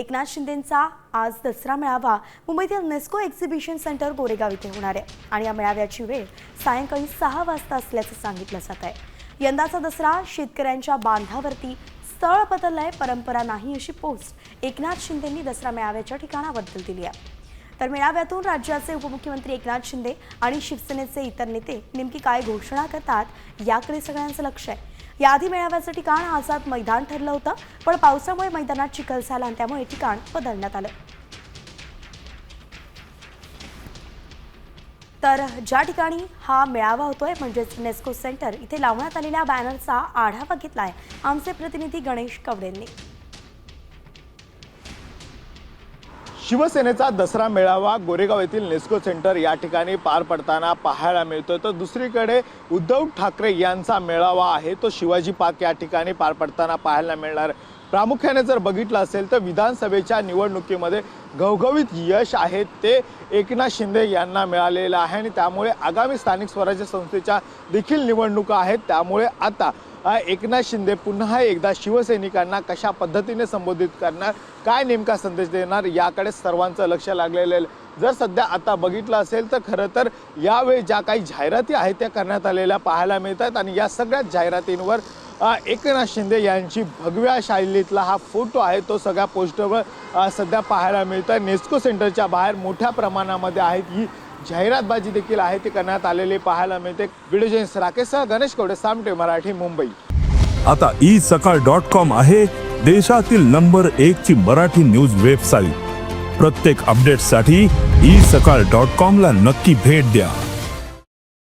एकनाथ शिंदेंचा आज दसरा मेळावा मुंबईतील नेस्को एक्झिबिशन सेंटर गोरेगाव इथे होणार आहे आणि या मेळाव्याची वेळ सायंकाळी 6 वाजता असल्याचं सांगितलं जात आहे। यंदाचा दसरा शेतकऱ्यांच्या बांधावरती स्थळ बदललंय, परंपरा नाही अशी पोस्ट एकनाथ शिंदेंनी दसरा मेळाव्याच्या ठिकाणाबद्दल दिली आहे। तर मेळाव्यातून राज्याचे उपमुख्यमंत्री एकनाथ शिंदे आणि शिवसेनेचे इतर नेते नेमकी काय घोषणा करतात याकडे सगळ्यांचं लक्ष आहे। याआधी मेळाव्याचं ठिकाण आझाद मैदान ठरलं होतं, पण पावसामुळे मैदानात चिखल झाला आणि त्यामुळे ठिकाण बदलण्यात आलं। तर ज्या ठिकाणी हा मेळावा होतोय म्हणजेच नेस्को सेंटर इथे लावण्यात आलेल्या बॅनरचा आढावा घेतलाय आमचे प्रतिनिधी गणेश कवडेंनी। शिवसेनेचा दसरा मेळावा गोरेगाव येथील नेस्को सेंटर या ठिकाणी पार पडताना पाहायला मिळतोय। तर दुसरीकडे उद्धव ठाकरे यांचा मेळावा आहे तो शिवाजी पार्क या ठिकाणी पार पडताना पाहायला मिळणार। प्रामुख्याने जर बघितलं असेल तर विधानसभेच्या निवडणुकीमध्ये घवघवीत यश आहे ते एकनाथ शिंदे यांना मिळालेलं आहे आणि त्यामुळे आगामी स्थानिक स्वराज्य संस्थेच्या देखील निवडणुका आहेत। त्यामुळे आता एकनाथ शिंदे पुन्हा एकदा शिवसैनिकांना कशा पद्धतीने संबोधित करणार, काय नेमका संदेश देणार याकडे सर्वांचं लक्ष लागलेलं आहे। जर सध्या आता बघितलं असेल तर खरं तर यावेळी ज्या काही जाहिराती आहेत त्या करण्यात आलेल्या पाहायला मिळतात आणि या सगळ्या जाहिरातींवर एकनाथ शिंदे यांची भगव्या शैलीतला हा फोटो आहे तो सगळ्या पोस्टरवर सध्या पाहायला मिळतं। नेस्को सेंटरच्या बाहेर मोठ्या प्रमाणामध्ये आहेत ही जाहिरातबाजी देखील आहे ती करण्यात आलेली पाहायला मिळते। व्हिडिओ जर्नलिस्ट राकेशसह गणेश कवडे, सामटे मराठी, मुंबई। आता isakal.com आहे देशातील नंबर 1 ची मराठी न्यूज वेबसाईट। प्रत्येक अपडेटसाठी isakal.com ला नक्की भेट द्या।